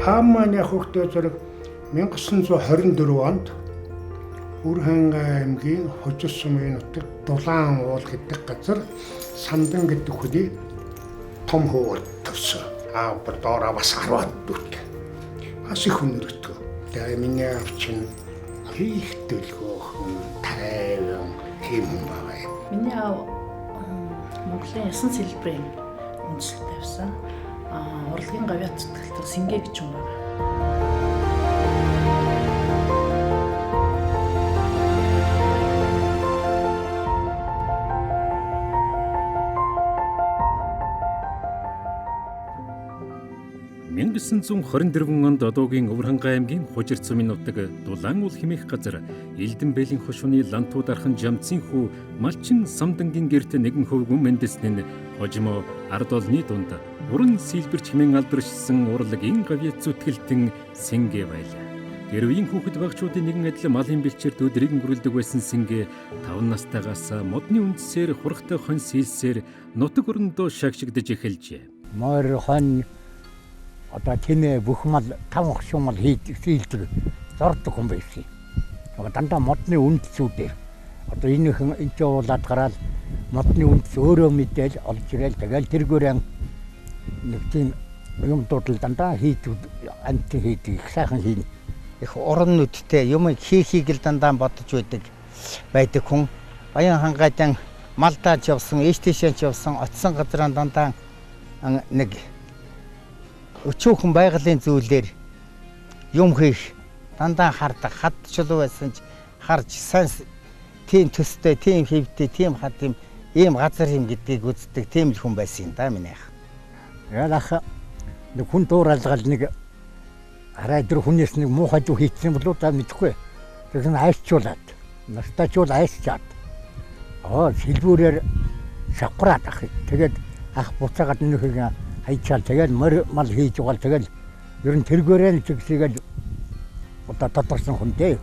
Аав маань яг хөөхтэй зэрэг 1924 онд Бүрхангай аймгийн Хожир сумын нутагт Дулаан уул гэдэг газар Самдан гэдэг хүний том хөвгөл төрсөн. Аав доороо бас 10 дүүт. Бас их өнөртгөө. Тэгээ миний аав чинь хийх төлгөөхөн тайван тийм хүн байгаа юм. Миний аав Монголын ясан сэлбэрийн үндэслэл тавьсан. Урлагийн гавьяа цэцгэлтэр Сингэ гэж юм байна. онд одоогийн Өвөрхангай аймгийн Хожир сумын нутаг Дулаан уул хэмээх газар Элдэн бэлийн хошууны лантууд архан жамцын хүү Малчин Самдангийн гэрт нэгэн хөвгүн Мендэснэн хожимо ард олны дунд уран сэлбэрч хэмээн алдаршсан урлагийн гавьяа зүтгэлтэн Сингэ байлаа. Тэр үеийн хүүхэд багчуудын нэгэн адил малын бэлчээрд өдрийг өнгөрүүлдэг байсан Сингэ 5 настайгаас модны үндсээр хурхтай хон сэлсээр нутаг өрөндөө шагшигдэж эхэлжээ. Морь хон одоо тэнэ бүх мал тавх шумал хийдэг зордог хүн байсан. Дандаа модны үндсүүдээр одоо энэхэн энэ уулаад гараад модны үндс өөрөө мэдээл олж ирэл тэгэл тэргүүрэн нэг тийм юм дуудал дандаа хийдэг амт хийдэг их сайхан хийн их уран нүдтэй юм хийхийг л дандаа бодож байдаг хүн Баян хангайдан малдаач явсан, ээжтэйшээч явсан, очсон газраа дандаа нэг өчүүхэн байгалийн зүйлээр юм хийх дандаа хардаг. Хад чулуу байсан ч харж сайн тийм төстэй, тийм хэвтэй, тийм хад ийм газар юм гэдгийг үздэг тийм л хүн байсан юм да минь яах. Яг нэг хүн дууралгал нэг арай дөр хүнээс нэг муухай зүйл хийсэн болоо та мэдэхгүй. Тэгэхээр айсчуулаад, настачуул айсчаад. Сэлбүүрээр шавхраад ах. Тэгээд ах буцаагаад нөхөг хайчаал тэгээд мал хийж угаал тэгээд ер нь тэргээрээ чигсэгээл одоо тодорсон хүнтэй.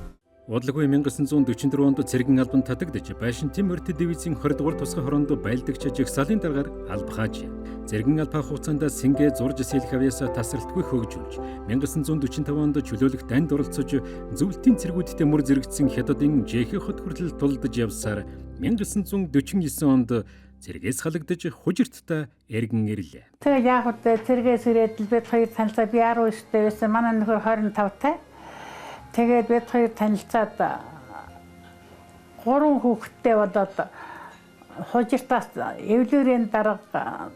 Удалгүй 1944 онд цэргийн албанд татагдж Байшинтын морьт дивизийн 20 дугаар тусгай хороонд байлдагч жагсаалын даргаар албахааж. Цэргийн албаа хугацаанд Сингэ зурж сэлэх авьяасаа тасралтгүй хөгжүүлж 1945 онд чөлөөлөх данд оролцож зөвлөлтийн цэргүүдтэй мөр зэрэгцсэн Хятадын Жэхэ хот хүртэл тулдаж явсаар 1949 онд цэргээс халагдаж Хужирттай эргэн ирлээ. Тэгээ яг үдэ цэргээс ирээд л бид хоёр танилцаа би 19 дэх байсан. Манай нөхөр 25 тай. Тэгээд бид хоёр танилцаад 3 хүүхэдтэй болоод Хужиртаас эвлүүрийн дарга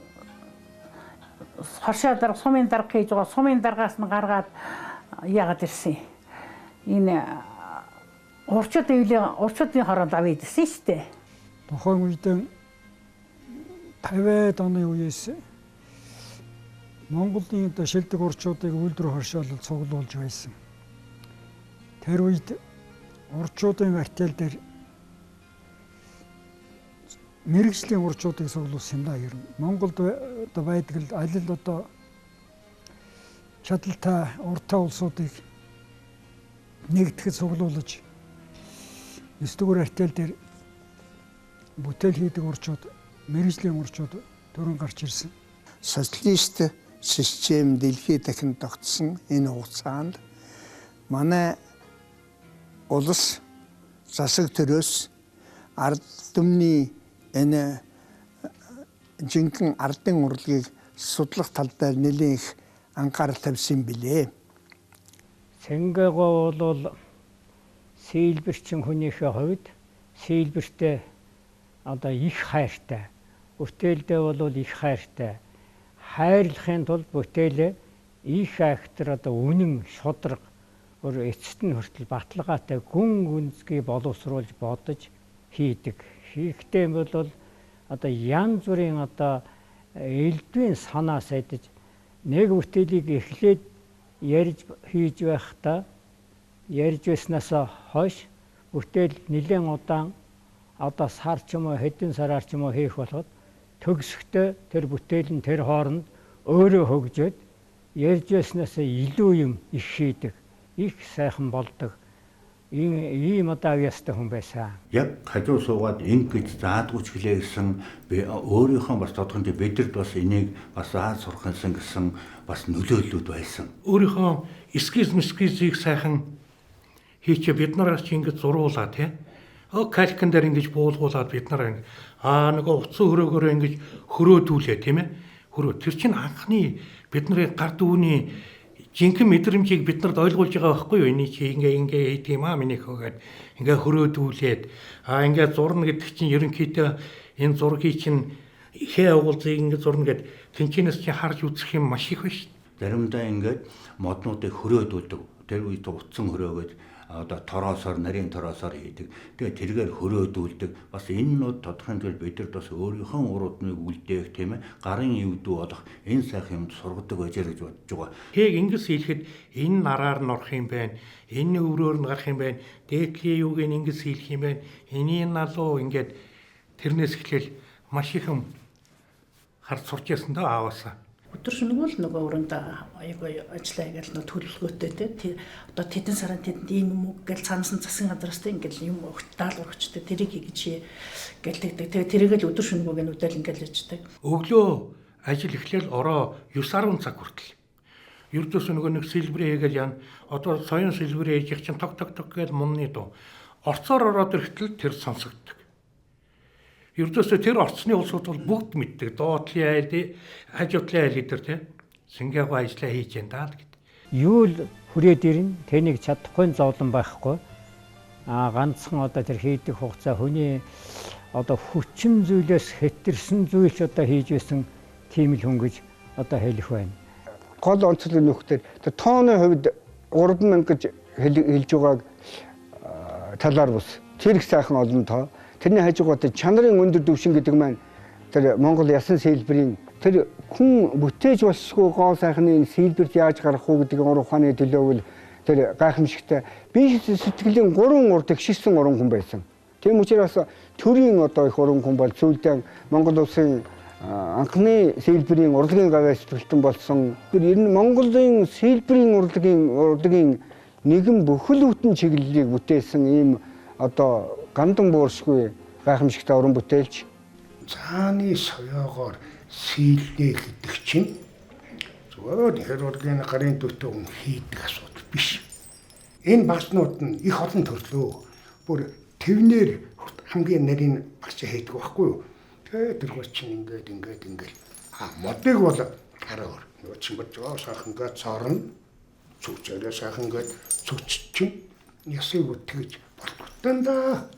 хашаа дарга сумын дарга хийж байгаа. Сумын даргаас нь гаргаад яагаад ирсэн. Энэ урчуудын хороонд авъя гэсэн шүү дээ. Тухайн үед 50-аад оны үеэс Монголын шилдэг урчуудыг үйлдвэр хоршоолол цуглуулж байсан. Тэр үед урчуудын артел дээр мэргэжлийн урчуудыг цуглуулсан юм да ер нь. Монголд одоо байдаг л аль л одоо чадaltaй уртаа улсуудыг нэгтгэж цуглуулж 9-р артел дээр бүтээл хийдэг урчууд мэргэжлийн урчууд төрөн гарч ирсэн. Социалист систем дэлхийд дахин тогтсон энэ хугацаанд манай улс засаг төрөөс ард түмний энэ жинхэнэ ардын урлагийг судлах тал дээр нэлээд их анхаарал тавьсан билээ. Сингэго бол сэлбэрчин хүнийхээ хувьд сэлбэртэй одоо их хайртай. Бүтээлдээ бол их хайртай. Хайрлахын тулд бүтээлээ их айхтар одоо үнэн шудраг эцэст нь хүртэл баталгаатай гүн гүнзгий боловсруулж бодож хийдэг. Хийхдээ бол одоо янз бүрийн одоо элдвийн санаас айдаж нэг бүтээлийг эхлээд ярьж хийж байхдаа ярьж байснаас хойш бүтээл нэлээд удаан одоо сар ч юм уу хэдэн сараар ч юм уу хийх болоход төгсөхдөө тэр бүтээл нь тэр хооронд өөрөө хөгжөөд ярьж байснаас илүү юм их хийдэг, их сайхан болдог. ийм одоо авьяастай хүн байсан. Яг хажуу суугаад ингэж заадгүйч гэлээ гэсэн өөрийнхөө бас тодорхой бидэд бас энийг бас зааж сурах гэсэн бас нөлөөллүүд байсан. Өөрийнхөө эскизийг сайхан хийчээ бид нараас чи ингэж зуруулаа тий. Калькан дээр ингэж буулгуулад бид нараа нөгөө утсан хөрөөгөөрөө ингэж хөрөөдүүлээ тийм ээ. Тэр чинь анхны бидний гар дүүний жинхэнэ мэдрэмжийг биднэрт ойлгуулж байгаа байхгүй юу? Энийг чи ингээ хийдэг юм аа миний хөөгээд ингээ хөрөөдүүлээд ингээ зурна гэдэг чинь ерөнхийдөө энэ зургийг чинь хээ уулзыг ингээ зурна гэд тэнчнээс чи харж үзэх юм маш их байна шүү. Заримдаа ингээд моднуудыг хөрөөдүүлдэг. Тэр үед утсан хөрөөгөөд одоо тороосоор нарийн тороосоор хийдэг. Тэгээ тэргээр хөрөөдүүлдэг. Бас энэ нууд тодорхой хэмжээнд бидэрт бас өөрийнхөө уруудныг үлдээх тийм ээ. Гарын эвдүү болох энэ сайхан юмд сургадаг байжээ гэж бодож байгаа. Тэг ингэж хийхэд энэ нараар нь орох юм байна. Энэ өрөөр нь гарах юм байна. Дээдлийн юуг ингэж хийх юм байна. Энийг налуу ингээд тэрнээс эхлээл маш их юм харж сурч ясан даа ааваасаа. Өдөр шөнөгүй л нөгөө өрөөнд аягүй ажиллаа гэж нөө төлөвлөгөөтэй тий. Одоо тэдэн сарын тэдэнд ийм юм уу гэж цаанаас нь засгийн газраас тий ингээл юм даалгавар өгчтэй тэрийг хийж гэлдэгдэг. Тэгээ тэрийг л өдөр шөнөгүй нүдэл ингээл хийждэг. Өглөө ажил эхлээл ороо 9-10 цаг хүртэл. Ердөөс нөгөө нэг сэлбэрээ хийгээл яана. Одоо соён сэлбэрээ хийж чинь тог гэж мунны дуу. Орцоор ороод ирэхдээ тэр сонсогддог. Ердөөсөө тэр орцны улсууд бол бүгд мэддэг. Доотлын айл, хажуутлын айл гэдэр тий. Сингапур ажиллаа хийж энэ даа гэдэг. Юу л хүрээд ирнэ. Тэнийг чадахгүй зовлон байхгүй. Ганцхан одоо тэр хийдэг хугацаа хүний одоо хүчин зүйлээс хэтэрсэн зүйл ч одоо хийж байсан тийм л хүн гэж одоо хэлэх байна. Гол онцлог нөхдөр тэр тооны хувьд 3000 гэж хэлж байгааг талаар бус. Тэр их сайхан олон тоо. Тэрний хажуугаар чанарын өндөр дэвшин гэдэг маань тэр Монгол ясан сэлбэрийн тэр хүн бүтээж болсгүй гоо сайхны сэлбэрт яаж гарах уу гэдэг ухааны төлөөвөл тэр гайхамшигтай би сэтгэлийн 3 урд гიშсэн 3 хүн байсан. Тийм учраас төрийн одоо их уран хүн бол сүүлдээ Монгол улсын анхны сэлбэрийн урлагийн гавьяас төлтөн болсон. Тэр ер нь Монголын сэлбэрийн урлагийн нэгэн бүхэл бүтэн чиглэлийг бүтээсэн ийм одоо гандан бууршгүй гайхамшигтай уран бүтээлч. Цааны соёогоор сийлнэ гэдэг чинь зөвхөн хэрвэргийн гарын дөтөө хүн хийдэг асуудал биш. Энэ багцнууд нь их олон төрлөө. Бүр твнэр хамгийн нарийн багц хийдэг байхгүй юу? Тэгээ тэргүүр чинь ингээд. Модыг бол хараа нөгөө чинь божоо сайхан ингээд цорно. Цүчээрээ сайхан ингээд цүч чинь ясыг үтгэж болтгоо.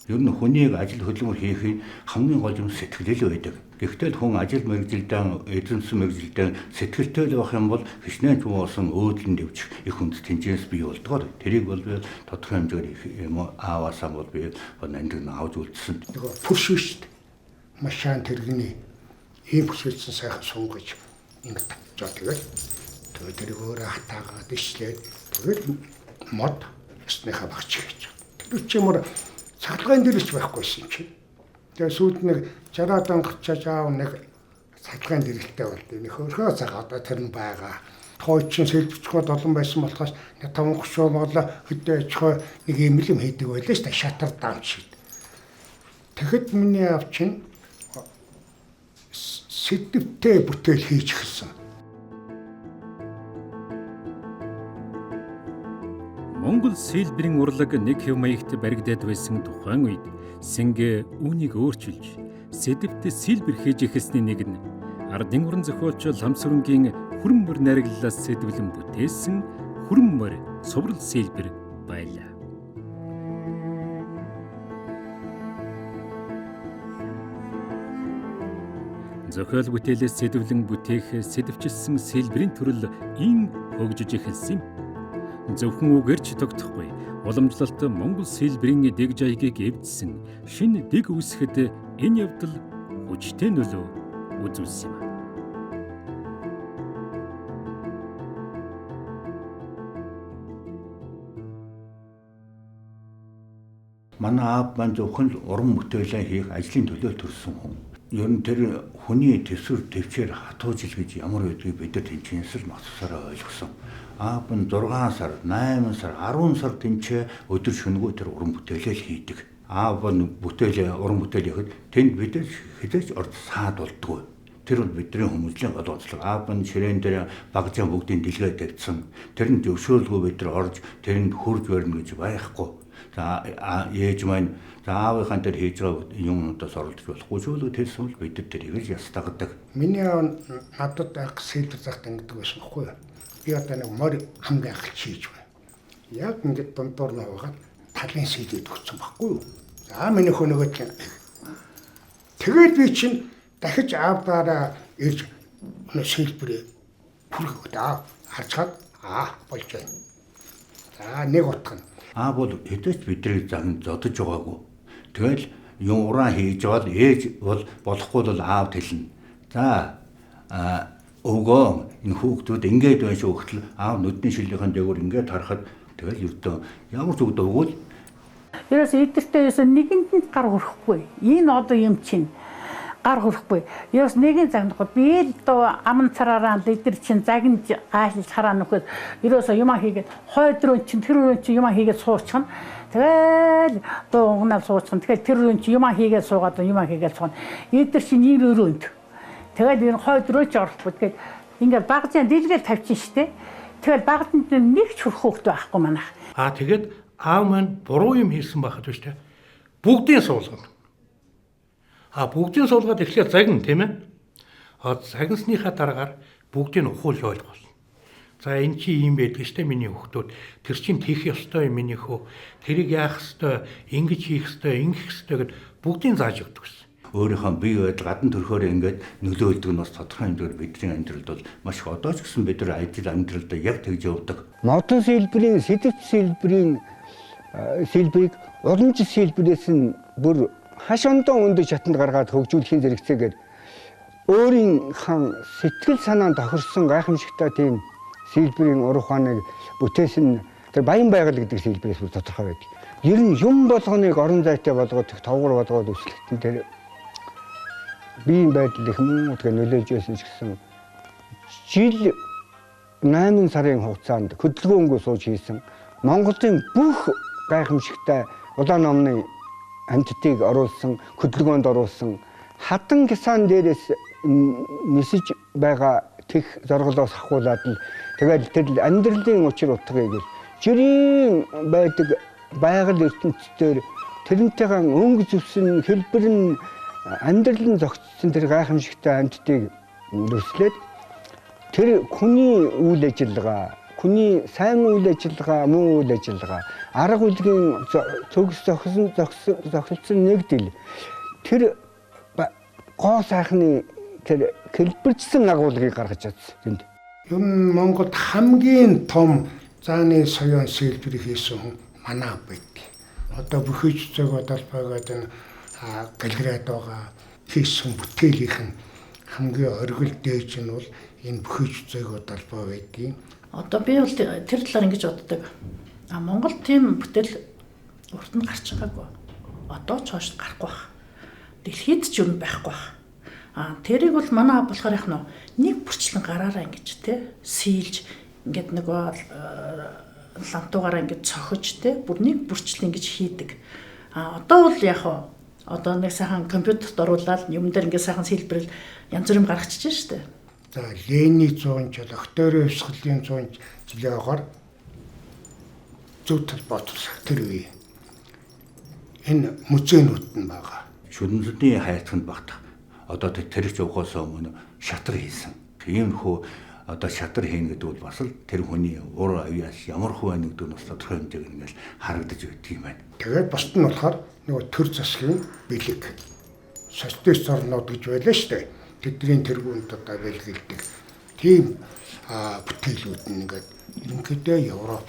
Ер нь хүнийг ажил хөдөлмөр хийхийг хамгийн гол юм сэтгэлэл байдаг. Гэхдээ хүн ажил мэргэжилдээ эзэмсэн мэргэжилдээ сэтгэлтэй байх юм бол хичнээн ч буусан өөдлөн дэвчих их хүнд тэнцээс бий болдгоо. Тэрийг бол би тодорхой хэмжээгээр юм ааваасаа бол би нандин авч үлдсэн. Нөгөө пүш шүү дээ. Машин тэрэгний ийм пүшэлсэн сайхан сунгаж ингэ татчаа тэгээд тэрийг өөрөө хатаагаад ишлээд тэгээд мод ясныхаа багч гэж. Тэр чимээр цахилгаан дээр ч байхгүйсэн чинь. Тэгээ сүйд нэг 60-аад онгоч аав нэг цахилгаан дэрэлтэй болдё. Нэг хөрхөө цаг одоо тэр нь байгаа. Тойчин сэлбэцгүүд олон байсан болохоос нэг 5 гушуу моглоо хөдөө ачхоо нэг юм хийдэг байлаа шүү дээ. Шатар даам шиг. Тэгэхэд миний аав чинь сэдвтэй бүтээл хийж эхэлсэн. Монгол сэлбэрийн урлаг нэг хэв маягт баригдаад байсан тухайн үед Сингэ үүнийг өөрчилж сэдвт сэлбэр хийж эхэлсний нэг нь ардын уран зохиолч Ламсүрэнгийн Хүрэн мөр найраглалаас сэдвлэн бүтээсэн Хүрэн мөр суврал сэлбэр байлаа. Зохиол бүтээлээс сэдвлэн бүтээх сэдвчилсэн сэлбэрийн төрөл ийм хөгжиж эхэлсэн юм. Зөвхөн үгэрч тогтохгүй уламжлалт Монгол сэлбэрийн дэг жайгийг эвдсэн шинэ дэг үүсгэхэд энэ явдал хүчтэй нөлөө үзүүлсэн юм. Манай аав маань зөвхөн уран бүтээлээ хийх ажлын төлөө төрсөн хүн. ер нь тэр хүний төсвөр төвчээр хатуу жил гэж ямар байдгийг бид нар тэнцэнээс л мацсараа ойлгосон. Аав нь 6 сар, 8 сар, 10 сар тэнцээ өдөр шөнөгүй тэр уран бүтээлээ хийдэг. Аав нь уран бүтээл хийхэд тэнд бид хэзээ ч орд саад болдгоо. Тэр бол бидний хүмүүжлийн гол онцлог. Аав нь ширээн дээр багжаа бүгдийн дэлгээ тавьсан. Тэрэнд зөвшөөрөлгүй бид нар орж тэрэнд хурж барьна гэж байхгүй. За ээж маань аавынхаа дээр хийж байгаа юмнуудаас оролдож болохгүй ч үл тэрсэн бол бид нар тэрийг л ястагдаг. Миний надад анх сэлбэр захт ингэдэг байсан байхгүй юу? Би одоо нэг морь хамгийн анх хийж байна. Яг ингээд дундуур нь угаад талын сэлээд өгсөн байхгүй юу? За миний хөнөөгөө чинь тэгээд би чинь дахиж аавдаараа ирж сэлбэрээ хүргэж харцгаад болж байна. За нэг утга нь бол хэдэж бидний зан зодож байгаагүй. Тэгэл юм ураа хийж бол ээж бол болохгүй бол аав хэлнэ. За өвгөө энэ хүүхдүүд ингээд байж өгтөл аав нүдний шилийнхэн дээгүүр ингээд харахад тэгэл ердөө ямар ч үг дөвгөл. Ерөөс эдгэртээ ерөөс нэгэнд нь гар хөрөхгүй. Энэ одоо юм чинь гар хөрөхгүй. Ерөөс нэгэн загнахгүй. Би л доо аман цараараа эдгэр чинь загнаж гайлж хараа нөхөд ерөөс юм хийгээд хойдрон чинь тэр өрөө чинь юм хийгээд суучихна. Тэгэл доо угнаа суучихна. Тэгэхээр тэр өрөө чинь юм хийгээд суугаад юм хийгээд сууна. Эдгэр чинь ийм өрөөнд. Тэгээд энэ хойдроо ч орохгүй. Тэгээд ингээд багцаа дэлгэл тавьчих штеп. Тэгэл багцанд нэг ч хөрөх хөөхтэй байхгүй манайх. Тэгээд аав маань буруу юм хийсэн байхад биш те. Бүгдийн суулгана. Бүгдийн суулгаад эхлээд загна тийм ээ. Загнасныхаа дараагаар бүгдийг нь ухуулж ойлгосон. За энэ чи юм байдаг штэ миний хүүхдүүд. Тэр чин тийх ёстой юм миний хөө. Тэрийг яах ёстой, ингэж хийх ёстой, ингэх ёстой гэд бүгдийг зааж өгдөг гэсэн. Өөрийнхөө бие байдал гадна төрхөөр ингээд нөлөөлдөг нь бас тодорхой хэмжээгээр бидний амьдралд бол маш их одоо ч гэсэн бид нар ажил амьдралдаа яг тэгж явдаг. Модон сэлбэрийн сэдвт сэлбэрийг уламжлалт сэлбэрээс нь бүр хаш ондоо өндөр шатанд гаргаад хөгжүүлэхийн зэрэгцээгээр өөрийнхөө сэтгэл санаанд тохирсон гайхамшигтай тийм сэлбэрийн урах ухааныг бүтээсэн тэр баян байгаль гэдэг сэлбэрээс бүр тодорхой байдаг. Ер нь юм болгоныг орон зайтай болгоод товгор болгоод үслэхтэн тэр биеийн байдал их муу тэгээ нөлөөлж байсан ч гэсэн жил 8 сарын хугацаанд хөдөлгөөнгөө сууж хийсэн Монголын бүх гайхамшигтай улаан номны амьтдыг оруулсан, хөдөлгөөнд оруулсан хадан гисан дээрээс нисэж байгаа тех зорголоос ахуулаад л тэгээд тэр амьдралын учир утгыг жирийн байдаг байгаль ертөнцийн тэрнтэйгээ өнгө зүвсэн хэлбэр нь амьдрал нь зогцсон тэр гайхамшигтай амьтдыг өслөөд тэр хүний үйл ажиллагаа, хүний сайн үйл ажиллагаа, муу үйл ажиллагаа, арга үйлгийн төгс зохицсон нэгдэл тэр гоо сайхны тэр хэлбэрчсэн агуулгыг гаргаж чадсан. Ер нь Монголд хамгийн том зааны соёон сэлбэр хийсэн хүн манай байдаг. Одоо бүхийж зөөгөө талбайгаад энэ галгираад байгаа хийсэн бүтээлийнх нь хамгийн оргил дээж нь бол энэ бүхийж зөөгөө талбай байдгийг. Одоо би бол тэр талаар ингэж боддог. Монгол тийм бүтээл урт нь гарч байгаагүй. Одоо ч хойш гарахгүй байх. Дэлхийд ч юм байхгүй байх. Тэрийг бол манай болохоор яг нэг бүрчлэн гараараа ингэж те сийлж ингээд нөгөө лантуугаараа ингэж цохиж те бүр нэг бүрчлэн ингэж хийдэг. Одоо бол яг одоо нэг сайхан компьютерт оруулаад юм дээр ингээд сайхан сэлбэрэл янз бүрийн гаргачихж штэ. За Лений 100 жил, Окторийн Өвсгөлийн 100 жилийн агаар зөв тал бодлоо тэр үе. Энэ музейнүүд нь байгаа. Шүдэнзүүдийн хайрцагт багтах. Одоо тэрч явахаас өмнө шатар хийсэн. Иймэрхүү одоо шатар хийнэ гэдэг бол бас л тэр хүний ур авьяас ямар хөө байна гэдэг нь бас тодорхой хэмжээгээр ингээл харагдаж байдаг юм байна. Тэгээд бусд нь болохоор нөгөө төр засгийн бэлэг социалист орнууд гэж байлаа шүү дээ. Тэдний тэргүүнд одоо бэлгэлдэг тийм бүтээлүүд нь ингээд ерөнхийдөө Европ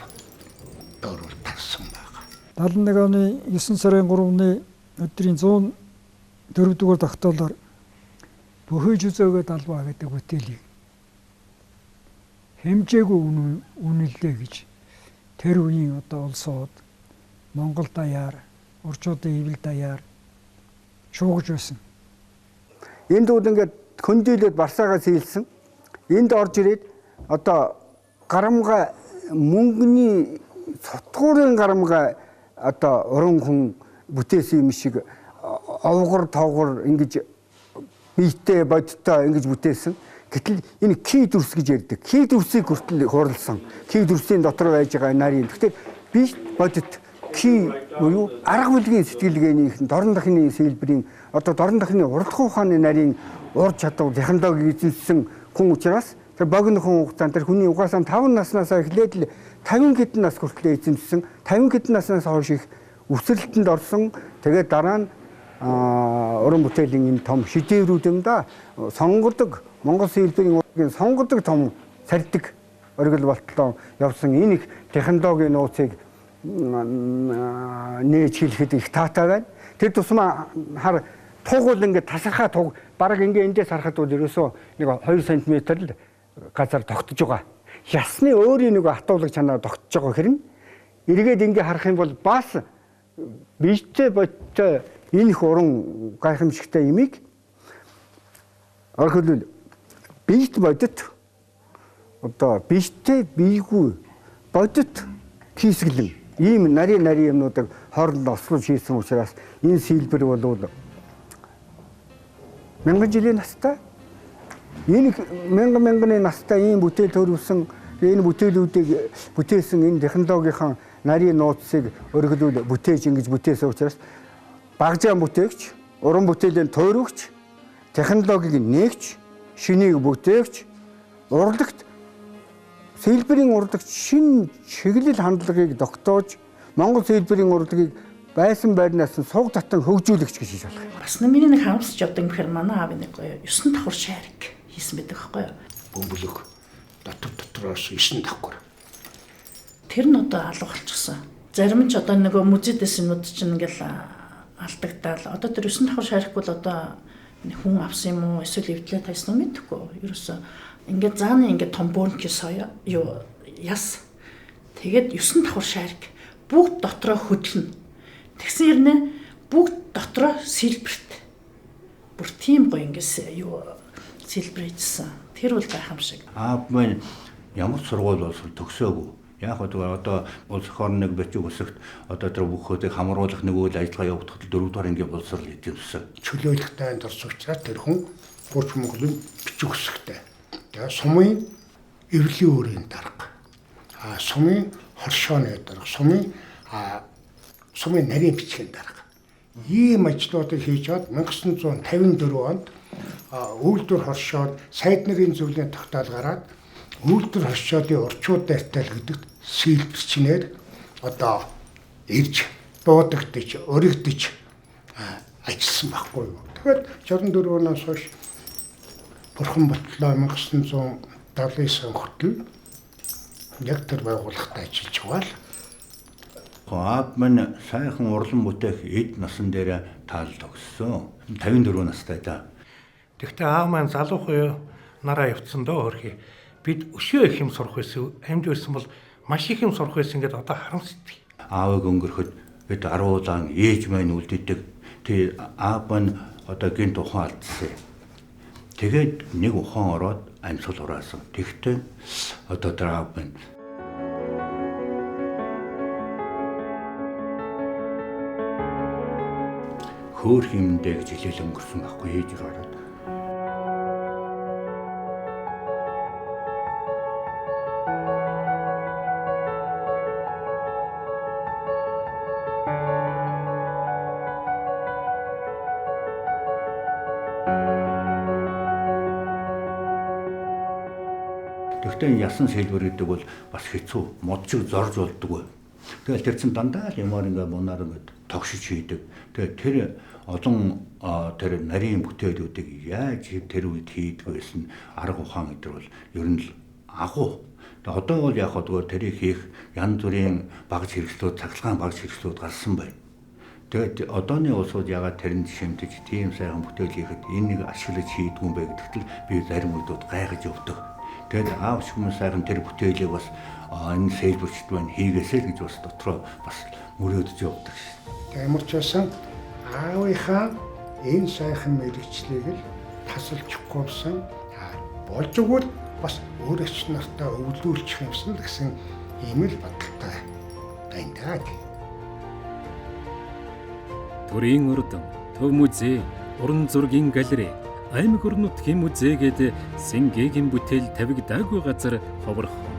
дөрвөл тарсан байгаа. 71 оны 9 сарын 3-ны өдрийн 104 дугаар тогтоолоор бүхийж үзээгөө далбаа гэдэг бүтээлийг хэмжээгүй үнэллээ гэж тэр үеийн одоо улсууд Монгол даяар, уржуудын ивэл даяар шуугж байсан. Энд бол ингээд хөндөлөд барсаагаас хийлсэн. Энд орж ирээд одоо гарамга мөнгөний сотгуурын гарамга одоо уран хүн бүтээсэн юм шиг овгор тоогор ингэж биетэй бодтой ингэж бүтээсэн. Гэтэл энэ ки дүрс гэж ярьдаг. Ки дүрсийг хүртэл хуралсан. Ки дүрсийн дотор байж байгаа нарийн. Гэхдээ би бодит ки буюу арга бүлгийн сэтгэлгээнийх нь дорн дахны сэлбэрийн одоо дорн дахны уралдах ухааны нарийн ур чадвар технологиг эзэмшсэн хүн учраас тэр богинохон хугацаанд тэр хүний угаасаа 5 наснаас эхлээд л 50 хэдэн нас хүртэл эзэмшсэн 50 хэдэн наснаас хойш их өсрэлтэнд орсон. Тэгээд дараа нь уран бүтээлийн энэ том шидэврүүд юм да сонгодог Монгол сэлбэрийн урлагийн сонгодог том сардаг оргил болтлоо явсан энэ их технологийн нууцыг нээж хэлэхэд их таатай байна. Тэр тусмаа хар тугуул ингээд тасархаа туг бараг ингээд эндээс харахад бол ерөөсөө нэг 2 см л газар тогтож байгаа. Ясны өөрийн нэг хатуулга чанаа тогтож байгаа хэрнэ. Эргээд ингээд харах юм бол бас бийтэй бодтой энэ их уран гайхамшигтай имийг орхилол бийт бодит одоо бийтэй бийгүй бодит хийсгэлэн ийм нарийн юмнуудыг хоорондоо ослож хийсэн учраас энэ сэлбэр бол 1000 жилийн настай энэ мянган настай ийм бүтээл төрүүлсэн энэ бүтээлүүдийг бүтээсэн энэ технологийн нарийн нууцыг өргөлүүл бүтээж ингэж бүтээсэн учраас багжаан бүтээгч, уран бүтээлийн туурвагч, технологиг нээгч, шинийг бүтээгч, урлагт сэлбэрийн урлагч шинэ чиглэл хандлагыг тогтоож Монгол сэлбэрийн урлагийг байсан байрнаас нь суг татан хөгжүүлэгч гэж хийж болох юм. Бас миний нэг харамсч явдаг юм хэрэг манай аав нэг гоё 9 давхар шарик хийсэн байдаг байхгүй юу? Бөмбөлөг дотроос 9 давхар. Тэр нь одоо алга болчихсон. Зарим нь ч одоо нөгөө музейдээс юмуд чинь ингээл алдагдаал. Одоо тэр 9 давхар шарик бол одоо хүн авсан юм уу эсвэл эвдлээ тайсан уу мэдэхгүй. Ерөөсөө ингээд зааны ингээд том бөөнч соё юу яс. Тэгээд 9 давхар шарик бүгд дотроо хөдлөнө. Тэгсэн хэрнээ бүгд дотроо сэлбэрт. Бүр тийм гоё ингээс юу сэлбэрээжсэн. Тэр бол гайхамшиг. Аав маань ямар сургууль болсол төгсөөгүй. Яг одоо улс орны нэг бичиг үсэгт одоо тэр бүхөөдийг хамруулах нэг үйл ажиллагаа явуулахад 4 дугаар ангийн боловсрол эзэмшсэн. Чөлөөлөлтөнд орсон учраас тэр хүн хурц Монголын бичиг үсэгтэй. Тэгээ сумын эвлэлийн өөрийн дарга. Сумын хоршооны дарга, сумын нарийн бичгийн дарга. Ийм ажлуудыг хийж чад 1954 онд үйлдвэр хоршоод сайд нарын зөвлөлийн тогтоол гараад үйлдвэр хоршоодын орчууд дайртал гэдэг сэлбэрчнээр одоо ирж дуудагдж, өргөдөж ажилласан байхгүй юу. Тэгэхээр 64 оноос хойш Бурхан ботлоо 1979 хүртэл яг тэр байгууллагатай ажиллаж байгаа л. Аав маань сайхан урлан бүтээх эд насан дээр таал тогссон. 54 настай да. Тэгвэл аав маань залуухан нараа явцсан дөө хөрхий. Бид өшөө их юм сурах байсан. Амьд байсан бол маш их юм сурах байсан гэдээ одоо харамсдаг. Аавыг өнгөрөхөд бид 10 улаан ээж маань үлддэг. Тэг аав маань одоо гинт ухаан алдсан. Тэгээд нэг ухаан ороод амьсгал ураасан. Тэгтээ одоо тэр аав маань хөөр хэмдэ гэж хэлэл өнгөрсөн байхгүй ээж ороод. Тэгтээ ясан сэлбэр гэдэг бол бас хэцүү, модчиг зорж болдгоо. Тэгэл тэр чин дандаа л юмар ингээ мунаар ингээ тогшиж хийдэг. Тэгээ тэр олон тэр нарийн бүтээлүүдийг яаж тэр үед хийдэг байсан арга ухаан гэдэг бол ер нь л агуу. Тэгээ одоо бол яг хөө тэрийг хийх янз бүрийн багц хэрэгслүүд, цахилгаан багц хэрэгслүүд гарсан байна. Тэгээд одооны улсууд ягаад тэрэнд шимтэж тийм сайхан бүтээл хийхэд энийг ашиглаж хийдгүй юм бэ гэдэгт л би зарим үедүүд гайхаж явдаг. Тэгээд аав хүмүүс сайхан тэр бүтээлийг бас энэ сэлбэрчд байна хийгээсэй гэж бас дотроо бас мөрөөдөж явдаг шээ. Ямар ч байсан аавынхаа энэ сайхан мэрэгчлийг л тасалчихгүйсэн болж өгвөл бас өөрөөч нартай өвлүүлчих юмсан гэсэн ийм л бодолтой байна. Төрийн урд, төв музей, уран зургийн галерей, аймаг орон нутгийн музей гээд Сингээгийн бүтээл тавигдаагүй газар ховорхон.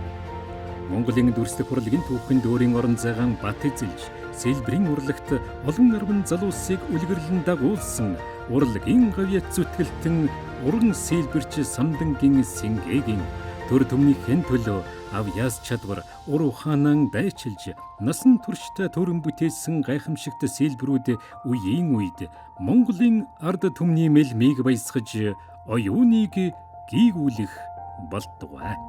Монголын дүрслэх урлагийн түүхэнд өөрийн орон зайгаан бат эзэлж, сэлбэрийн урлагт олон арван залуусыг үлгэрлэн дагуулсан урлагийн гавьяа зүтгэлтэн уран сэлбэрч Самдангийн Сингээгийн төр төмнийхэн төлөө авьяас чадвар ур ухаанан дайчилж насан турштай төрөн бүтээсэн гайхамшигт сэлбэрүүд үеийн үед Монголын ард түмний мэлмийг баясгаж оюуныг гийгүүлэх болтугай.